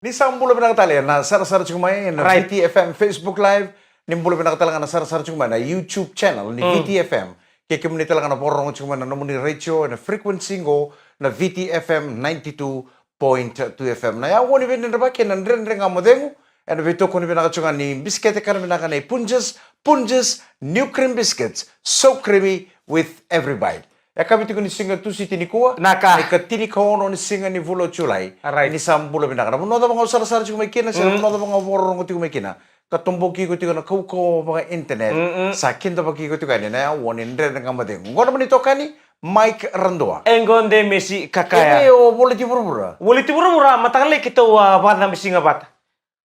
Ni sambulo pinakatali na sar-sar chumay na Right. VTFM Facebook Live, nimbulo pinakatali na sar-sar chumay na YouTube channel ni VTFM. Kaya community lang na porong chumay na namun ni radio na frequency go na VTFM 92.2 FM. Na yawo ni binin ba kaya nandrin nga modengo. And vito ko ni pinakachungan ni biskete ka na pinaka Punjas New Cream Biscuits. So creamy with every bite. Kami ni singa tu si tinikua. Naka. Ikatini kaono ni singa ni vulo chulai. Alright. Ni sambulo binaka. Muno da mga usar-usar chuk makina. Sila muno da mga worong ko tiku makina. Katumbo kiko tiku na kauko mga internet. Sa kinda pa kiko tiku ni na wonin rin ng amadeng. Ngono man ito kani Mike Randoa. Engonde Messi kakaya. O boleh tibura-bura. Wali tibura-bura matakali kita bata Messi nga bata.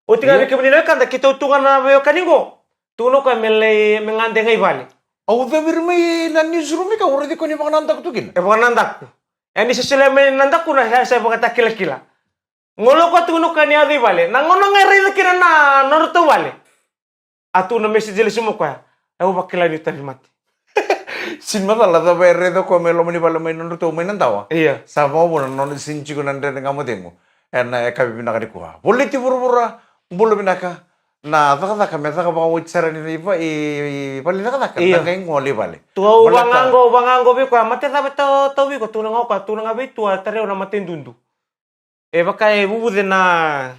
O tinga yeah. Kan kita utungan na bayo kaningo. Tuno ka mengande ngay bali. Au vemir may na newsroom ka uredi ko ni mga nandak tugin. Mga nandak ko. Ni sa sila may nandak ko na sa mga takila-kila. Ngolo ko tuno ka niya di bali. Nangono nga rin kina na naruto bali. Atu na message jeli sumo ko. Ewo bakila ni tani mati. Sin mata la da redo ko melo mani bala may naruto may nandawa. Iya. Sa mo bo non sinchi ko nande nga mo demo. Na kabi binaka ni ko. Boleh tibura-bura. Boleh binaka. Na taka me taka ba utsara ni iba bali taka nangay ngoli bali. Tuwa bangango bi ko mate ta to bi ko tunanga bi tua tare na matendundu. Baka bubude na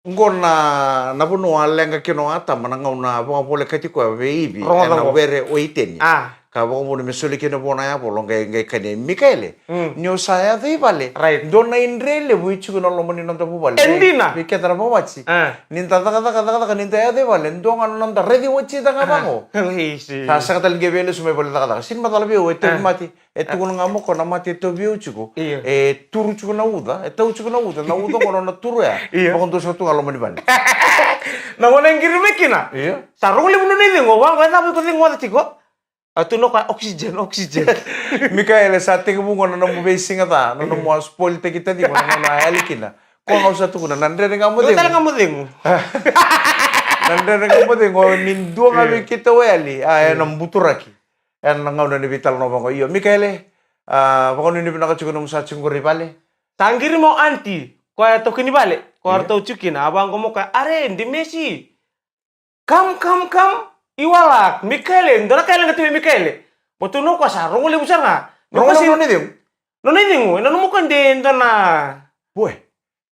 ngona nabuno alenga kino ata mananga una ba pole katiko be ibi na were oiteni. Ka ba mo me soli kino bona ya bolong ngai kane Mikaele. Nyo saya dei bale. Right. Donna indrele buichu no lo mani nanda bu bale. Endina. Bi ketara ba wachi. Ninta taka ninta ya dei bale ndonga nanda ready wachi taka bango. Isi. Sa katal gebele sume bale taka sin matalabi o etu mati. Etu kono ngamo ko na mati to biuchuko. Turu chuko na uda. Etu chuko na uda kono na turu ya. Bakondo sa tu ngalo mani bale. Na ngona ngiri mekina. Iya. Sarung le munune dingo wa ta ko dingo ta chiko. Tuno ka oxygen. Mikaele sa tingin mo na namubasing ata, na namuha spoil te kita di mo na naalikina. Kung ako sa tukuna, nandere nga mo din. Talaga mo din. Nandere nga mo din. Nindo nga kita wali. Ayan ang buturaki. Ayan nga na ni Vital no bang iyo. Mikaele, baka nini pinakachuko na mo sa chunguri pale? Tanggiri mo anti. Kaya to kinibale. Kaya to chukin. Abang ko mo ka, are, hindi Messi. Come. Iwalak, Mikaele, ndora kaya lang katiwi Mikaele. Botuno ko sa rong ulit busar nga. Rong niding? Noniding, nanumukan din na. Buwe,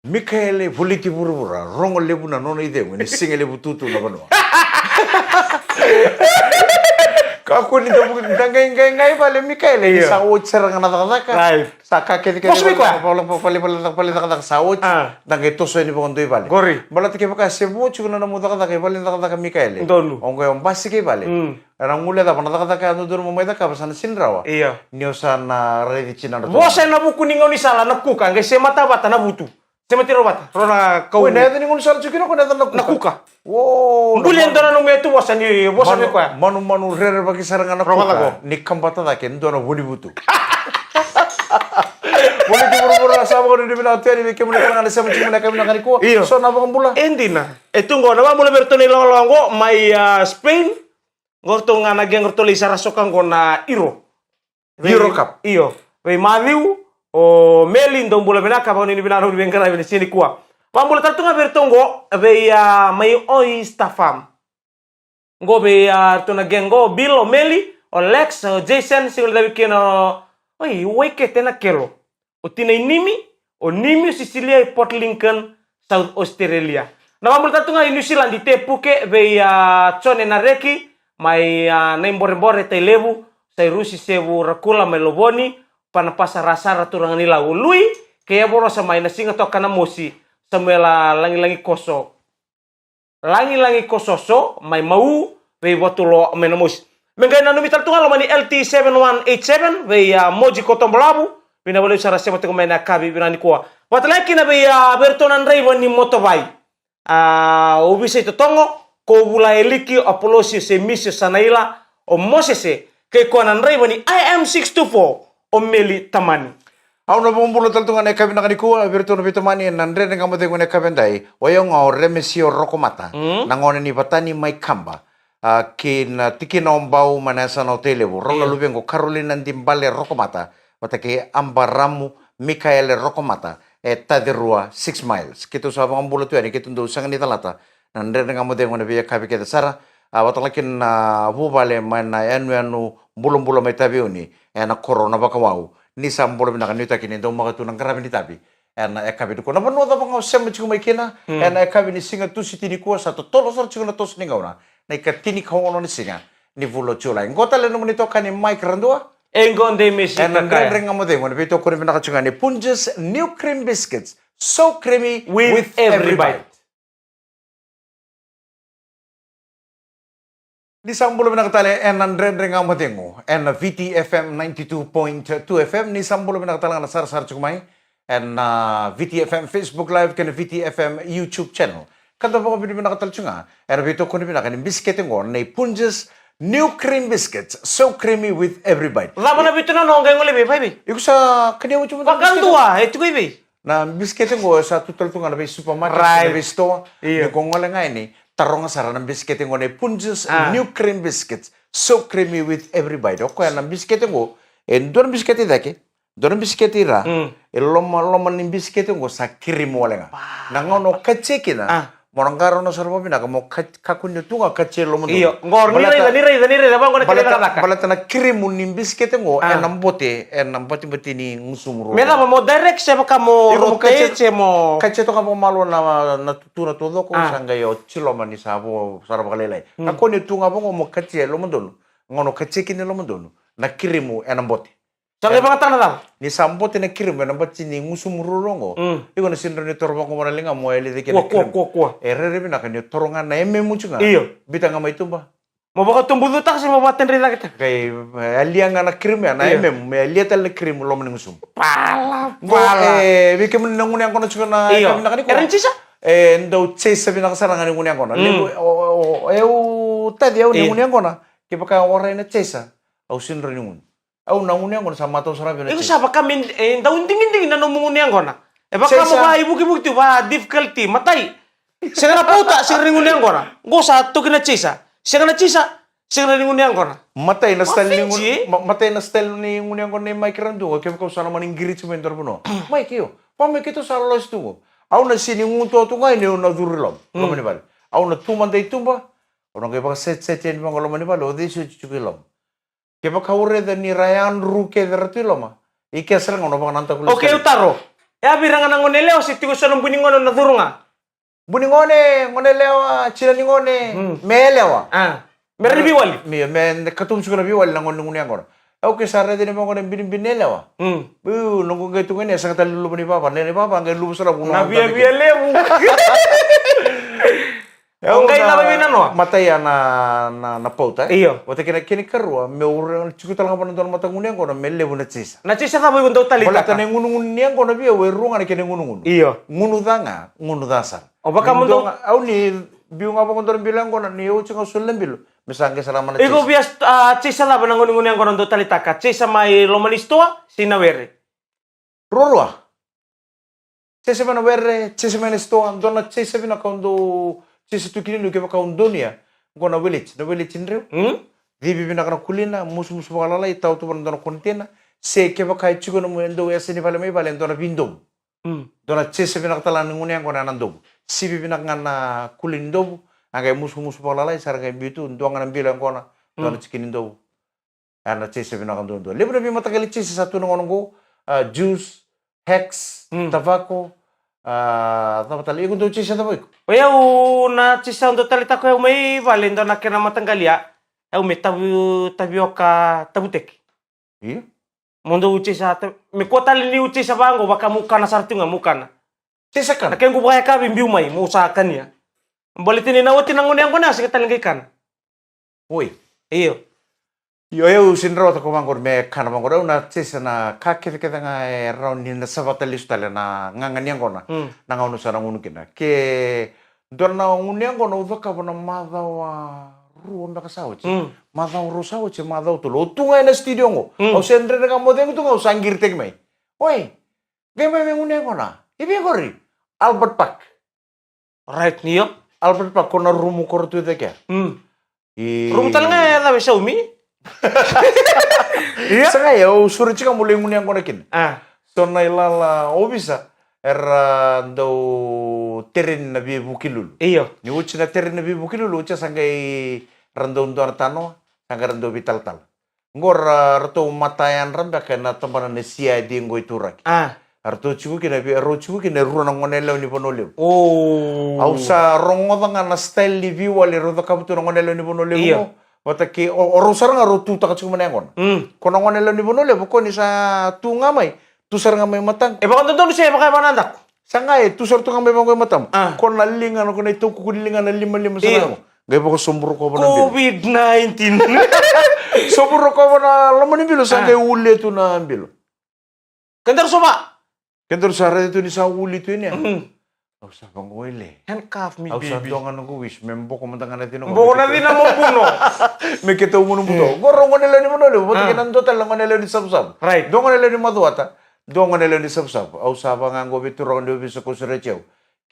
Mikaele buliti burubura, rong ulit na noniding, ni singele bututu na ganoa. Kako ni dangay pale Mikaele, sa utsara nga natakataka. Sa kakit sa uts, dangay toso ni pagkandoy pale. Gori. Balat kaya baka sebo chuko na namutakataka, pale natakataka Mikaele. Donu. Ongko yung basi kaya pale. Arang mula da natakataka ano duro mo may daka pasan sinrawa. Iya. Niyo sa na ready chinan. Bosa na buku ningaw ni sala nakuka, ngay semata bata na butu. Sematiro bata. Rona kau. Uy, naya ningon sala chukino ko naya nakuka. Wow. Bulian doon nung metu bosa ni ko. Manu rere bagi sarang anak kuka. Nikam bata da ken doon budi butu. Boleh diburu-buru sama ko di bina hotel di kemana kan sa mga kami nakani ko. So na bang bula. Endina. Etunggo na mula bertoni lolongo may Spain. Ngorto nga nagyang li sarasokan ko na Euro Cup. Iyo. May Maliu o Melin dong bula binaka pa ni binaro ni bengkara ni sini kuwa. Pambula tartu nga bertongo may Oyster Farm. Ngo to nagyang Bill o Meli o Lex o Jason siguro dabi kino wake tena kelo. O Nimi Sicilia Port Lincoln South Australia. Pambula tartu nga New Zealand di tepuke chone na reki may naimbore-bore tay lebu say rusi sebu rakula may loboni panapasa rasa turang nila ului kaya boro sa may nasinga to kana mosi sa mela langi-langi kososo may mau may botulo may namosi mengay na numital tunga mani LT7187 may moji kotomblabu binabalo sa rasya mo may nakabi binani kuwa watlaki na may bertonan raywan ni motovai ubisa ito tongo ko bula eliki apolosi se misio sanaila o mosese kay kuanan raywan ni IM624 o Meli Tamani. Ako na bumbulo taltungan ay kami nakanikuha, virtu na bitumani, nandre nga mo tingo na kabenday, wayong remesio rokomata, nangone ni batani may kamba, kin tikinombaw manasa na hotelebu, ronga lubengo Carolina Dimbale rokomata, matake Ambaramu Mikael rokomata, tadirua 6 miles. Kita sa mga bulo tu ani kita ndo sang ni talata. Nandre nga mo dengon biya kabi kita sara. Watalakin na bubale man na anu bulong-bulong may tabi uni. Na corona baka wow. Ni sam bulo na kanita kini ndo makatunang karami ni tabi. Na ekabi ko na bano da mga sem chiku may kina. Na ekabi ni singa tu si tini ko sa to tolo sar chiku na tos ni gauna. Na ikatini ko ono ni singa. Ni vulo chula. Ngota le no monito kani Mike Randua. Engonde mesi And kakaya. then mo din, when ito ko rin nakachunga ni Punja's new cream biscuits. So creamy With every bite. Di sambulo pinakatali, and nandre nga mo din mo. And VTFM 92.2 FM, ni sambulo pinakatali nga nasar-sar chukumay. And VTFM Facebook Live, kan VTFM YouTube channel. Kanta po ko pinakatali chunga. And ito ko rin pinakatali, biscuit ngo, ni Punja's new cream biscuits. So creamy with every bite. Lama na bito na nonggang ngoli be pai. Iko sa kanya mo chuma. Bakal tua, itu ko be. Na biscuit ngo sa tutal tunga na ba supermarket Right. na ba store. Iya. Kung wala nga ini, tarong sa ng biscuit ngo na Punja's new cream biscuits. So creamy with every bite. O kaya ng biscuit ngo, doon biscuit dake. Doon biscuit ira. Loma ng biscuit ngo sa cream wala nga. Nangono katseki na. Morang karo na sarwa pinaka mo kakunyo tunga katselo mo. Iyo, ngor nire bang ko na kailangan naka. Balata na cream ng biscuit ngo, nambote ni ngusumuro. Meda mo direct sa ka mo Iko mo rotate mo. Kacet ka mo malo na natutuna todo ko sanga yo chilo man ni sabo sarap kalelay. Ako ni tunga mo kacelo mo dono. Ngono kaceki ni lo mo dono. Na kirimu enambote. Sangay mga tanadang. Ni sambote na kirimu enambote ni ngusumuro ngo. Iko na sinro ni torba ko maralinga mo eli de kene. Kuwa. Erere bina kanyo torongan na emme mo chunga. Iyo. Bitanga may tumba. Mo baka tumbudo ta kasi mabaten rin kita. Kay alianga na kirimu na emme mo aliatal na kirimu lo mo ngusum. Pala. Bike mo nangunya ko na chunga na Iyo. kami nakani ko. Eran chisa? Ndaw chase sabi nakasarangan ng ngunyang ko na. Tadi ni ngunyang ko na. Kipa ka waray na chase au sinro ni ngun. Au na ngunyang ko na sa mataw sarabi na Iko chase. sa baka min daw dingin na numungunyang ko na. Baka mo ba ibuki-buki ba difficulty matay. Siya na puta siya ringunyang ko na. Go sa to kina chisa. Siya na chisa. Siya na ringunyang ko na. Matay na style ni Finchi? matay na style ni ngunyang ko ni Mike Randu. Kipa ka sana maning girit sa mentor mo no. Mike yo. Pamay kito sa lois tungo. Au na sini ngunto to ngai ni na durilom. Lo manibal. Au na tumanday tumba. Orang kaya baka set yan mga lo manibal. O di siya chukilom. Kaya baka ureda ni Ryan Ruke dertiloma. Ike asal ngono baka nanta kulis. Okay, utaro. Ya birangan ng ngoneleo si tigo sa nung buningon na durunga. Buningone, ngone lewa, chila ni ngone, melewa. Meron biwali. Men katum siguro biwal lang ngone ngone ngone. Okay, sara din mo ngone binelewa. Nung kung ito ngene sa katalo ni papa, ni papa ang lubo sa buno. Nabiya lewo. Okay, nabi no. Mataya na pauta. Iyo. Wate kini karwa, me urang chikuta lang pa nandun mata ngone ngone, melewo na chisa. Na chisa ta boy undaw talita. Wala tanay ngunungun niya ngone biya, we runga ni kini ngunungun. Iyo. Ngunudanga, ngunudasar. O baka mo do Au ni biung apa kontor bilang ko na ni uci ka sulen bilu. Misangke salaman na Iko bias chisa la banang ngunungun ko undaw talita ka. Chisa may lomanistoa sinawere. Rolwa. Chese mana were, chese mana sto andona chese bina kondo chese tukini lu ke baka undonia. Ngona village, na village nreu. Dibi bina kana kulina musu bakala tau tu bandona kontena. Se ke baka ichigo no muendo ya sini pale mai pale andona bindom. Dona chese bina katala ngunia ngona nandom. Sibi bina ngana kulindom. Angay musu bakala sarga bitu ndonga nambila ngona. Dona chikinindom. Ana chese bina kandondo. Lebra bi matagali chese satu ngongo juice Hex, tobacco, tapos ikon doon siya tapos. Oya na chisa undaw talita ko may valen daw na kina matanggalia. May tapioca tabutek. Iya. Mundo chisa may kota ni chisa bango baka muka na sartunga muka na. Chisa kan. Naken ko baka ka bimbiu may musa kanya. Balitin ni nawatin ang ngunyang ko na sige talanggikan. Oi. Iyo. Yo sinro ko mangor me kana mangor na chisa na kakete kita nga round ni na sabatalis tala na nganganyang ko na. Nangaunu sa nangunu kina. Ke doon na ngunyang ko na udaka na madawa ruon na kasawa chi. Madaw rusawa chi madaw tulo. Tungay na studio ngo. O sendre na kamo deng tunga sanggir tek may. Oi. Gay may ngunyang ko na. Ibi ko ri. Albert Park. Right niyo. Albert Park ko na rumu ko rito tek ya. Rum talanga na sa umi. Iya. Saka ya suruh cika mulai ngunyang ko na kin. Ah. So na ilala o bisa. era do terin na bi bukilul. Iyo. Ni uci na terin na bi bukilul uci sanggai rando undor tano sanggai rando bital-tal. Ngor rato matayan ramba kana tambana ne sia di ngoi turak. Ah. Arto chuku kina bi ro chuku kina ru na ngonelo ni ponoleo. Oh. Au sa rongo na style li vi wali ro da kabutu ngonelo ni ponoleo. Iyo. Wata ki oro sarang ro tu ta chuku manengon. Kono ngonelo ni ponoleo ko ni sa tu ngamai. Tu sarang ngamai matang. E bakon tonton siya baka manandak. Sangai tu sar tu ngamai bangko matam. Ah. Kon nalingan ko na itu kukulingan na lima sarang. Gaya ko sombro ko ba na COVID-19. sombro ko ba na lamani bilo sangai ule tu na bilo. Kentar soba. Kentor sare itu ni sa uli tu ini. Au sa bangoile. Handcuff me, Au sa baby. dongan ko wish membo ko mantangan natin ko. Boko na din na mampuno. Me kita umun buto. Gorong ko nila ni monolo. Boto kinan total lang nila ni sabsab. Right. Dongan nila ni maduata. Dongan nila ni sabsab. Au sa bang ngo biturong ni bisa ko sirecheu.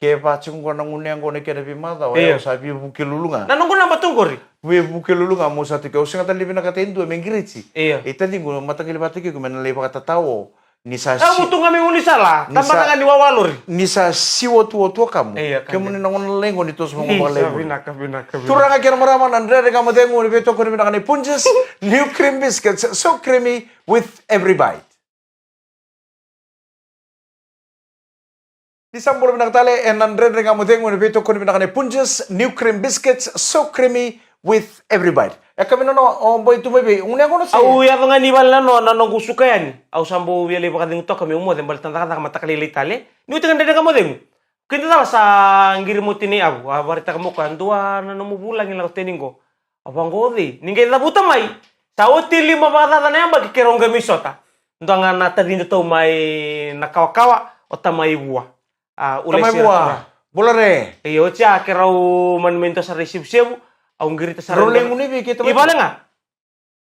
Ke pacung ko nang unyang ko ni kena bimada. Au sa bi bukilulunga. Nanong ko na batungkori. We bukilulunga mo sa tikaw singa tali binakatendu menggiritsi. Iya. Itali ko matangil batiki ko menalay pa katatawo. Ni sa Kamu tuh ngami uni salah. Ni Tambah sa- tangan di wawalur. ni sa siwo tuwa kamu. Iya, kan. Kamu ni nangon lengo ni tos mga balay. Binaka. Turang akhir maraman Andre kamu dengo ni beto ko ni binakani punches new cream biscuits so creamy with every bite. Di sambol binakatali and Andre kamu dengo ni beto ko ni binakani punches new cream biscuits so creamy with every bite. Ya kami nono boy tu baby unya ko no si. Au ya nga ni bal nano nanong gusto yan. Au sambo wili baka ding to kami umo den bal tanda ka matakalili tali. Ni utangan dede kamo deng. Kinta tala sa ngiri mo tini au. Barita kamo kan dua nano mo bulang ilang teningo. Abang godi. Ningkay na buta mai. Sa uti lima bata na yan bagi kerong gamisota. Ndo nga nata din to may nakawakawa o tamay buwa. Tamay buwa. Bolare. Iyo siya keraw manmento sa resipsyon. Ang girita sa Roleng uni bi kita. Ibala nga.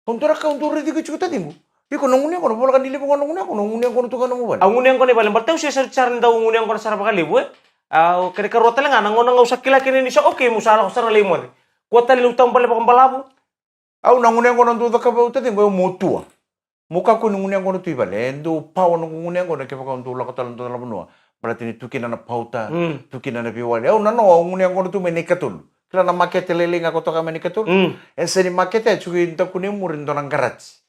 Untuk ka untuk redi ko chuta tingu. Iko nong unya ko bola kan dili ko nong unya ko tu kan mo ban. Ang uniang ko ni balang bartaw siya sa charin daw ang uniang ko na sarap kalibo eh. Kaya karota lang nga nang unang usak kila kini siya okay musala ko sa limo ni. Kuwata lutang pala pakang balabo. Au nong unya ko nong tu ka ba uta tingu motua. Muka ko nong unya ko tu ibale endo pau nong unya ko na ke pa ko la ka talan talan mo. Berarti ni tukina na pauta, tukina na biwali. Au nano ang unya ko tu menikatul. Kila na makete leling ako to ka menikatul. Ese ni makete chuki inta kuning murin to nang garage.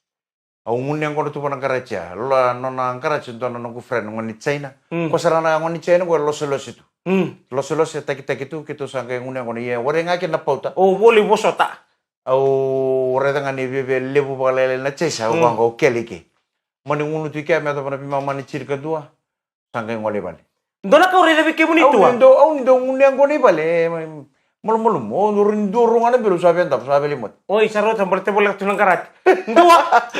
Au ngunyang ko tu nang garage ya. Lola no nang garage to nang ko friend ngoni China. Ko sarana ngoni China ko los itu. Los taki tu kito sangke ngunyang ko ni wore ngake na pauta. O boli bosota. Au wore tanga ni bebe lebu balele na chesa au ko kelike. Mani ngunu tu ke me to pana pima mani cirka dua. Sangke ngole bale. Dona ka uri dabi kemu ni tua. Au ndo ngunyang ko ni bale. Mulum oh durung ana bilu sabi entap sabi limot. Oi sarot sampai boleh tulang karat. Dua.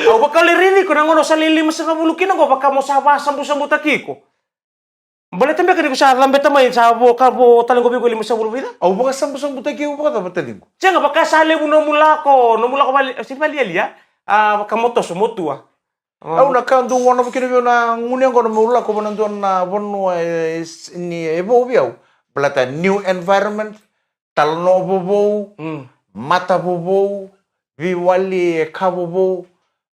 Au bakal rini ko nangono sa lili masaka bulukin ko baka mo sa sambu taki ko. Boleh tembe ka di ko sa lambe tamay sa bo talang gobi ko lima sa bulu vida. Au baka sambu taki ko baka tabatalin ko. Siya nga baka sale mo no mula ko bali si bali ya. Baka motos motua. Au nakandu wana bukini na ngunyang ko na mula ko banantu na bono ni ebo biau. Plata new environment. Talno bobo, mata bobo, viwali kabobo.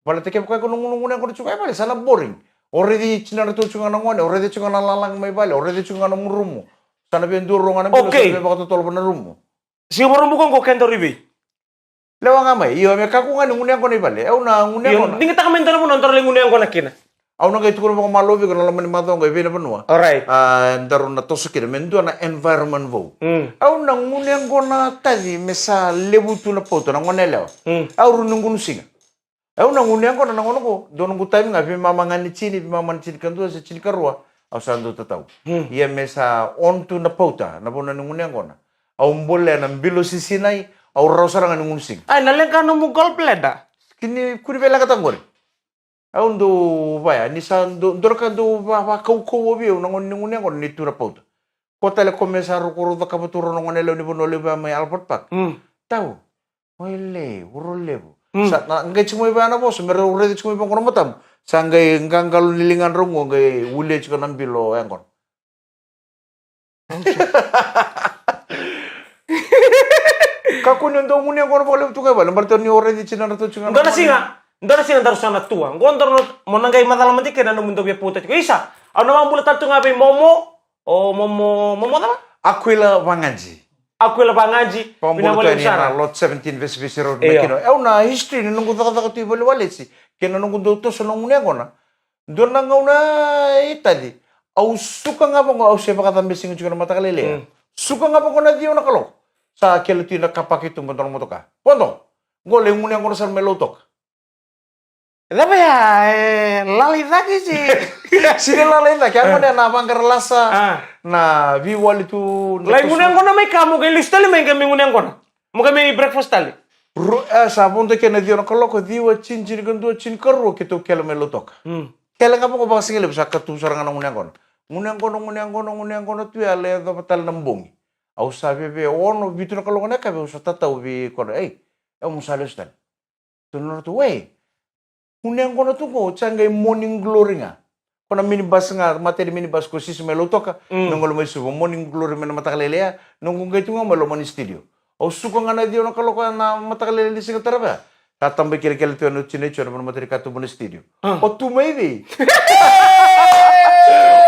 Wala teke buka ko nung ko chuka bale sana boring. Already chinar to chunga nangone, already chunga lalang may bale, already chunga nang rumo. Sana bien duro nga nang Okay. sana baka totoo na rumo. Siguro mo ko kento ribi. Lewa nga may, iyo me kako nga nung ko ni bale. Au na ngunya ko. Yung dingin ta kamento mo nontor lengun yang ko nakina. Au na kay tukuro mo malobi ko na laman ni matong ko ibina panua. Alright. Ndaro na to sakira mendo na environment vo. Au na ngunya ko na tadi mesa lebutu na poto na ngonelewa. Au runung singa. Au na ngunya ko na ngono ko dono ko time nga bi mamangani chini kanto sa chini karua. Au sando tataw. Iya mesa onto na pota na bona ngunya ko na. Au mbole na bilo sisinay au rosara nga ngun sing. Ay nalen ka no mo golf pleda. Kini kuri bela katangor. Au ndo baya ni sa ndo ka ndo ba kau obi na ngunya ko ni tura pota. Ko tele komesa ro ko ro ka buturo ngonelo ni bonole ba may Albert Park. Tahu. Oile, urolebo. Sa ngai chumoi ba na boss, mero ure di chumoi ba kono matam. Sangai ngang kalu nilingan rungo ngai ule chika nambilo engkon. Kaku ndo nguni kono pole tu ka ba, lambar ni ore di china na to chika. Ndona singa daru sana tua. Gondor mo nangai madala mantik na mundo bia puta ko isa. Ano naman pula tanto nga Momo? O Momo apa? Aquila Wanganji. Aku lang ngaji. Pambuto ni na lot 17 Vespucci Road Makino. Na history ni nung kata ti bali si. Kena nung to so nung ne na. Doon na nga na itadi. Au suka nga po au siya kata missing juga na matakalele. Suka nga po na diyo na kalo. Sa keliti na kapakito mo mo to ka. Pondo. Gole ngun yang sa melotok. Tapi ya lalita lagi sih. Sini lalita kaya mo na bangkar lasa. Na viwal itu. Lai ngunang kono may kamu kay lista li may kami ngunang kono. Mo kami breakfast tali. Sa punto kaya na diyo na kalo ko diwa chin gandu chin karo kito kaya melotok. Kaya nga po ko ba singilip sa katusar nga ng ngunang kono. Ngunang kono tuya le do patal nambong. Au sabi be ono bitu na kalo na ka be sa tataw bi kono. Mo salos tan. Tunor tu way. Ngunang kono tu ko changay morning glory nga. Kona minibus nga materi minibus ko sis melotoka nungol may subo morning glory men matakalelea nungong gayto nga malomon studio. Au suko nga na dio na kaloka na matakalele singa taraba. Tatambay kira-kira tu ano chinecho na materi kato mo studio. O tu maybe.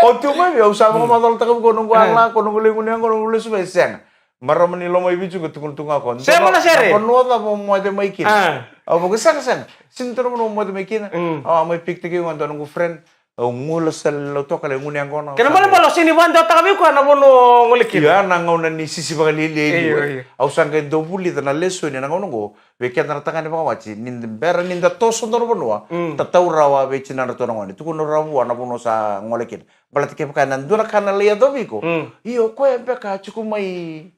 O tu maybe au sama ko matal takam ko nunggo ala ko nunggo ngunang ko nunggo suba seng. Maramani lo may video ko tunga ko. Saya mana sere? Kono na mo mo de may kin. Au mo sang sinto mo mo de may kin. May picture ko nga nunggo friend. Ngula sa loto kala ngunang kono. Kena malo sini banda takabi ko na bono ngulikin. Ya nangaw na ni sisi baka lili. Au sangga dobuli na leso ni nangaw ngo. Wekya na tangan ni wachi bera ninda toso no bono. Tataw rawa be china na to ngoni. Tukuno rawa na bono sa ngolekin. Balati ke baka nandura kana leya dobi ko. Iyo ko empe ka chukumai.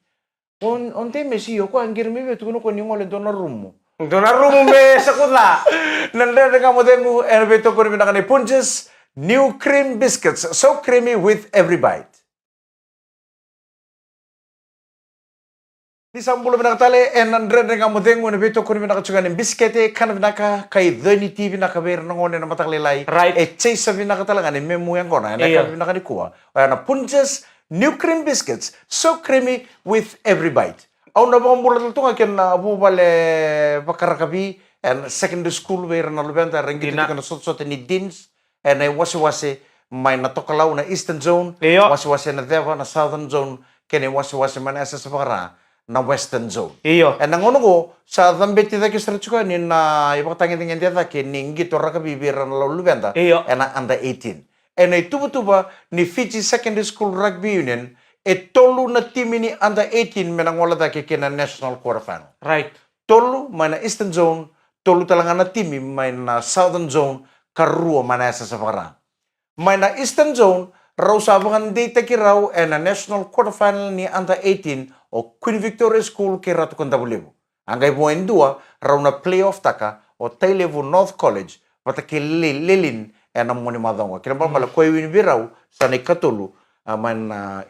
Onte mesi yo ko angir mi be tukuno ko ni ngole dona rumo. Dona rumo be sakula. Nanda nga mo dengu elevator ko ni nakani punches. New cream biscuits, so creamy with every bite. Di sambulo binakatali, and andre nga mo dengo na bito ko ni binakatsugan ng biskete, kan binaka kay Dhani TV nakaber ng ngone na matakalilay. Right. Chase sa binakatalangan ni memo yang kona, na binakadikuha. Kaya na punches, new cream biscuits, so creamy with every bite. Aw na bang mula ito nga kin na bubale pakarakabi, and secondary school where na lubenta, ringgit ka na sot ni Deans, and wasi-wasi may natokalaw na Eastern Zone, wasi-wasi na Devon na Southern Zone, kini wasi-wasi man sa para na Western Zone. Iyo. And ang ko, sa dambiti da kisratsuka ni na ipakatangin dita kini ngito rakabibira na lulubenda, and under 18. And ay tuba-tuba ni Fiji Secondary School Rugby Union, tolu na timi ni under 18 menang wala da kina National Quarterfinal. Right. Tolu may na Eastern Zone, tolu talaga na timi may na Southern Zone, karuo manasa sa para. May na Eastern Zone, raw sabangan data ki raw and a national quarterfinal ni under 18 o Queen Victoria School ki rato kong dabulibo. Angay buwan dua, raw na playoff taka o Tailevu North College pata ki lilin and ang muni madonga. Kinabal pala koy winbi raw sa ikatulu may na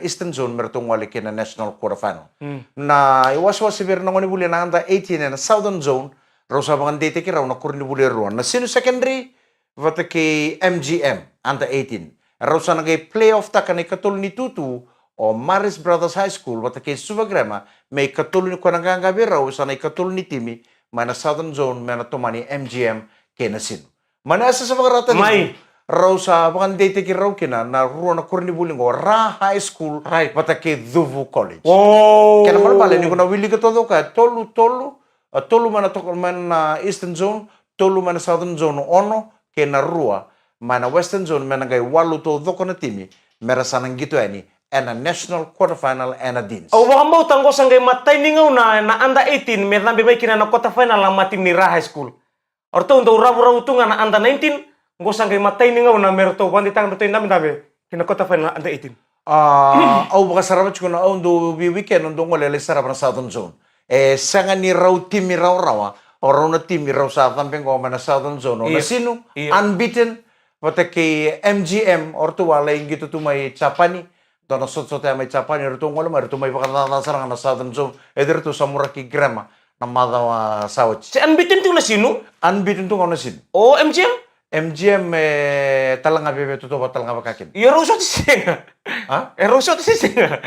Eastern Zone meratong wali ki na national quarterfinal. Na iwas-was si na ngoni buli na under 18 and a Southern Zone raw sabangan data ki raw na kurni buli ruan. Na sino secondary, vata ki MGM, under 18. Raw sa nagay playoff ta kanay katul ni Tutu o Maris Brothers High School, vata ki Subagrema, may katul ni Kwanangagabi raw sa nagay katul ni Timi, may na Southern Zone, may na tumani MGM, kaya na sino. Manasa sa mga rata nito, raw sa bakan data ki raw kina, na ruan na kurni buli ngo, Ra High School, vata ki Dhuvu College. Wow! Kaya naman pala, hindi ko nawili ka todo ka, tolu man na Eastern Zone, tolu man na Southern Zone ono, kaya na rua, man na Western Zone, man na gay walu to doko na timi, merasanang gitu ani, and a national quarterfinal and a Deans. O baka mo tanggo sang gay matay ningaw na under 18, may nambi may kina na quarterfinal ang matim ni Ra High School. Or to, ndo rabu-rabu to nga na under 19, ngo sang gay matay ningaw na meron to, wandi tang nato yung namin kina quarterfinal na under 18. Au baka sarabat ko na, ndo weekend, ndo ngolele sarap na Southern Zone. Sanga ni raw timi raw, o na timi raw sa tamping ko man na Southern Zone. Na sino? Unbeaten. Pata kay MGM, or to wala yung gito to may Chapani. Doon na sot-sot may Chapani. Rito ngolo, rito may pakatasarang na Southern Zone. Rito sa Muraki Grema, na madawa sawat. Si unbeaten to na sino? Unbeaten to na sino? O MGM? MGM, talang nga bebe, totoo ba talang nga bakakin? Yeruso ti singa. Ha? Yeruso ti singa.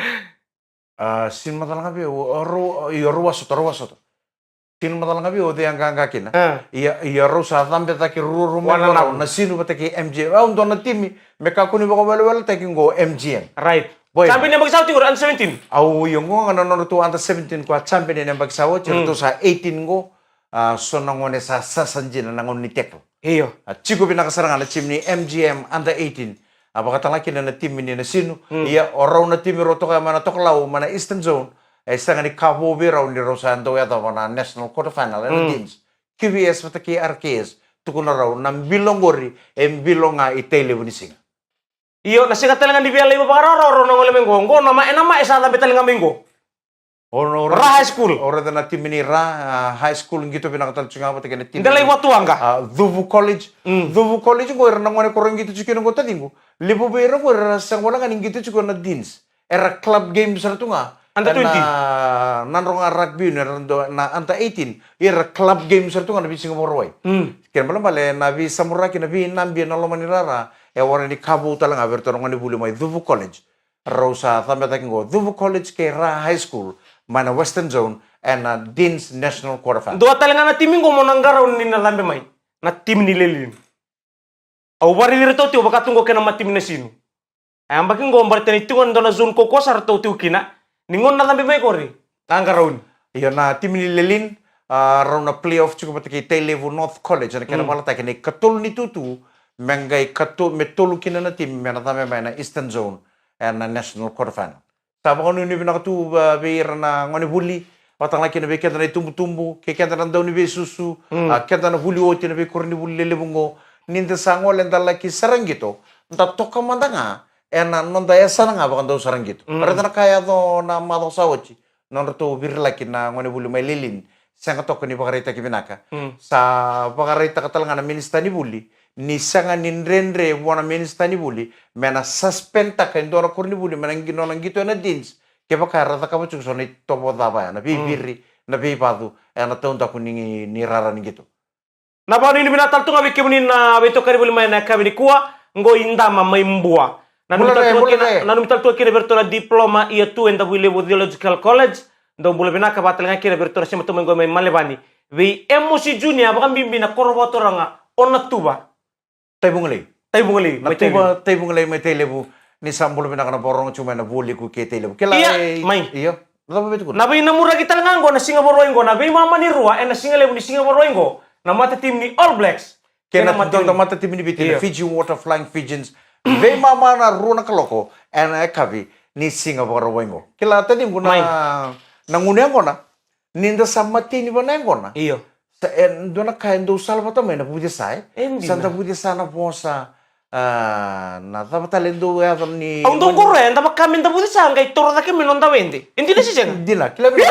Sin matalang nga bebe, ruwasot. Sino matalang gabi o yang kina. Ah. Iya rusa tambe taki ruru Wana rumah na. na sino ba taki MGM. Ah undo na timi meka kuni bako wala taki go MGM. Right. Boy. Champion yang bagsaw tinggal under 17. Au yung ngo nga nono to under 17 ko champion ni bagsawo to sa 18 go so nangone sa sanjina nangon ni teklo. Iyo. Chico pinakasarangan na team ni MGM under 18. Apakatang laki na team ni na sino. Iya oraw na team roto kaya mana toklaw mana Eastern Zone. Sanga ni Cabo Verde ni Rosando ya na national quarterfinal na teams. QBS pataki RKS tukuna raw nang bilongori bilong nga itele bunising. Iyo, nasi katalangan di biala ibu pangaroro nang oleh menggo nama isa tapi talangan menggo. Ra high school. Ora na team ni Ra high school gitu pinakatal tsunga pataki na team. Ndalay watu angka. Duvu College. Duvu College ko nang ngone korong gitu chukino ko tadingo. Libo bero ko sang wala nga gitu chuko na dins. Era club game sa tunga. Under 20. Nanrong rugby na under 18. Era club game sa tunga na bi Singapore way. Kaya malam bale na bi Samuraki na bi Nambi na lomanirara. Wala ni Cabo talang aberto ngone buli may Duvu College. Rosa tambe takingo Duvu College ke Ra High School. Mana Western Zone and Dean's National Quarterfinal. Dua talangan na timing ko mo nanggaraw ni nalambe may. Na team ni Lelin. Au bari dito tiyo baka tunggo kena matim na sino. Ay ang baking go bari tanitungan do na zone ko sar to tiyo kina. Ningon na lambe may kori. Nanggaraw. Iyo na team ni Lelin raw na playoff chuko pataki Tailevu North College na kena balata kini katul ni tutu mengay katul metulu kina na team mena tame may na Eastern Zone and na National Quarterfinal. Sabi ko nung binakatu bayar na ngoni buli watang laki na be kenta na tumbu-tumbu kenta na daw ni be susu kenta na huli oti na be korni buli lelebungo ninda sango lenda laki sarang gitu nta toka manda nga ena nonda ya sarang nga bakan daw sarang gitu parata na kaya do na madong sawochi nonda to bir laki na ngoni buli may lilin sanga toka ni bakarita kibinaka sa bakarita katalangan na minista ni buli ni sanga ninrenre wana minista ni buli mena suspenda kan dora kurni buli mena ngino nang gitu na dins ke bakara ta kamu cuk soni topo daba na bibiri na bibadu na taunta kuningi ni rara ni gitu. Na ba ni binatal tu ngabi kemuni na beto kari buli may na kabi ni kuwa ngo inda mamay mbua. Nanu mital tu kira bertola diploma ia tu enda buli Theological College ndo buli binaka batal nga kira bertola sima tu mengo may malebani. Vi emosi junior bakam bimbi na korboto ranga ona tuba. Taibungali. Taibungali. Taibungali may telebu ni sambulo pinaka na porong cuma na buli ku ke telebu. Kila may. Iyo. Napa betul ko. Nabi namura kita langango na Singapore ingo nabi mama ni ruwa na singalebu ni Singapore ingo na mata tim ni All Blacks. Kena mata tim ni bitin Fiji Water Flying Pigeons. Ve mama na ruwa na kaloko and kabi ni Singapore ingo. Kila tadi ko na nangunya ko na ninda sama tini ba na ko na. Iyo. Sa doon na kain do salva to may na pudi sai. Santa pudi sana posa na tapa talendo ya ni. Ang dong kore, tapa kami tapu di sanga itoro na kami non tawende. Hindi na siya. Hindi na. Kila bi.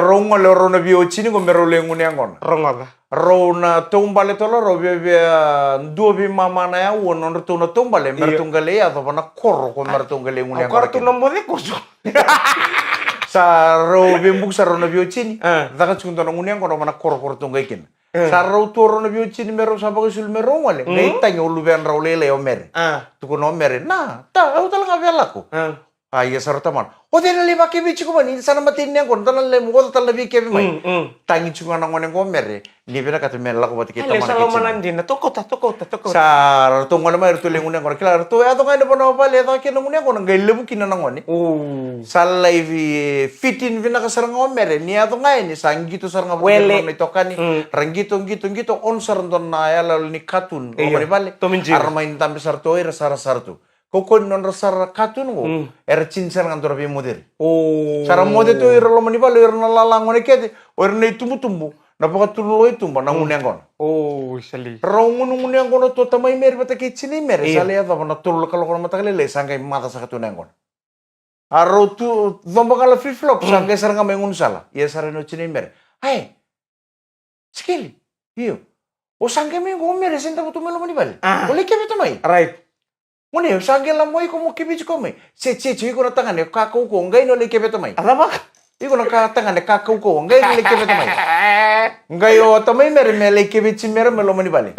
Rongo le rona bio chini ko mero le ngune angon. Rongo. Rona tumbale tolo ro be dua bi mama na ya wono no tuna tumbale mer tunggale ya to na korro ko mer tunggale ngune angon. Korro tu nombore ko. Sa ro bimbuk sa ro na bio chini. Daka chunto na ngune angon na korro tunggai kin. Sa ro toro na bio chini mero sa bagisul mero wale. Ngai tanyo luben ro lele o mer. Tuko no mer na ta au talaga bela ko. Iya sa taman. O de na lima ke bichi ko mani sana matin niya ko tanan le mo talan bi ke mai. Tangi chunga na ngone ko mer. Ni bena ka mer la ko bati kita man. Sa lomanan din na toko ta. Sa to ngone mai to le ngone ko kila to ya to ngai no pa le to ke ngone ko ngai lebu kina na ngone. Sa live fitin bena ka sarang mer ni ya to ngai ni sangi to sarang bo ni to kan ni rangito ngito on sarang don na ya la ni katun o mari bale. Armain tambe sarto era sarto. Kokon non rasar katun go cincar ngan torabi moder. Cara moder tu ira lo mani balo ira na lalang ngone kete ira na tumbu na paka tulo tumba na ngune ngon. Sali. Raungun ngune ngon to tamai mer bata ke chini mer sale ya na tulo kalau kono mata kale le sangai mata sa katun ngon. Aro tu domba kala flip flop sangai saranga mengun sala. Ia sarano chini mer. Hai. Skill. Iyo. O sangai mengun mer senta butu melo mani bal. Boleh ke beto mai. Right. Mune sange la moi como que bicho come. Se iko na tangane kakau ko ngai no le ke beto mai. Apa? Iko na ka tangane kakau ko ngai no le ke beto mai. Ngai o tamai mere me le ke bichi mere me lo mani bale.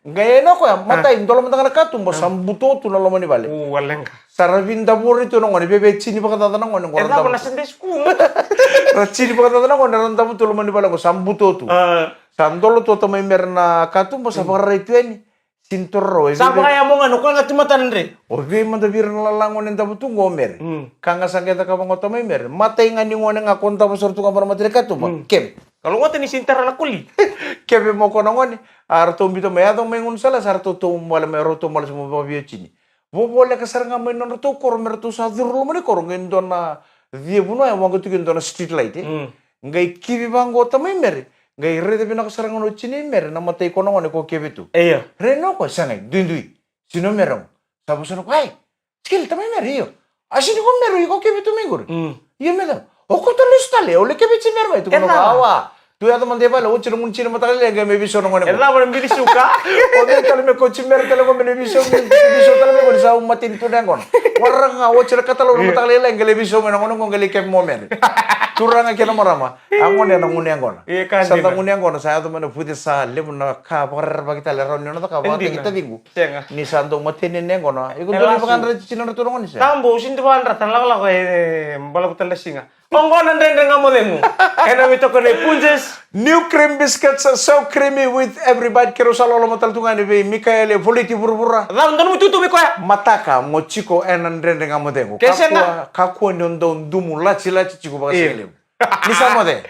Gaya no ko ya mata indolo mata kana katum bo sambuto tu na lomani bale. Walenga. Saravinda bori tu nongoni bebe chini pakata na ngoni ngoranda. Ela ko na sendes ku. Chini pakata na ngoni randa tu lomani bale ko sambuto tu. Sandolo tu tamai merna katum bo sapara itu ni. Sintoro. Sapa kaya mo ngano ko ngati matan re. Obe manda birna lalangon enda butu ngomer. Kanga sangketa ka bango tamai mer. Mata ngani ngone ngakonta mo sortu ka matire katum. Kem. Kalau ngoten ni sintara na kuli. Kebe mo kono ngoni. Arto mbito me adong mengun sala sarto to mala me roto mala mo babio chini. Bo bola ka saranga me non to kor mer to sa durlo mo ni kor ngendo na vie buno ya wango tu ngendo na street light. Ngai kibi bango tamai mer. Ngai rede bina ka saranga no chini mer na mata kono ngoni ko kebe tu. Iya. Reno ko sangai dundui. Sino merong. Sabu sono kai. Skill tamai mer iyo. Asini ko mer ko kebe tu mengor. Iya melam. Oko to listale ole kebe chi mer mai tu kono awa. Tu ya teman dia bala, ucir muncir mata kali lagi me biso nongone. Ela mo mbili suka. Ode talo me coach mer talo me biso talo me ko sa umatin tu dangon. Warang nga ucir katalo mata kali lagi le biso me nongone nggali kem momen. Turanga kena marama. Angon ya nongune angon. Iya kan. Santa ngune angon saya tu mana putih sa le muna ka par bagi tale ron nona ka ba kita dingu. Ni santo matene nengon. Iku dole pangan re cina tu nongone sa. Tambo sinto ban ratan la ko bala ko tele singa. Onggonan den ngamodemu. Ena mito ko ne punjes. New cream biscuits are so creamy with every bite. Kero salolo matal tungani be Mikael voliti burbura. Ram donu tutu mi ko ya. Mataka mochiko enan rende ngamodengo. Kesenga. Kakua nyondo ndumu lachi lachi chiku baga sele. Nisa mode.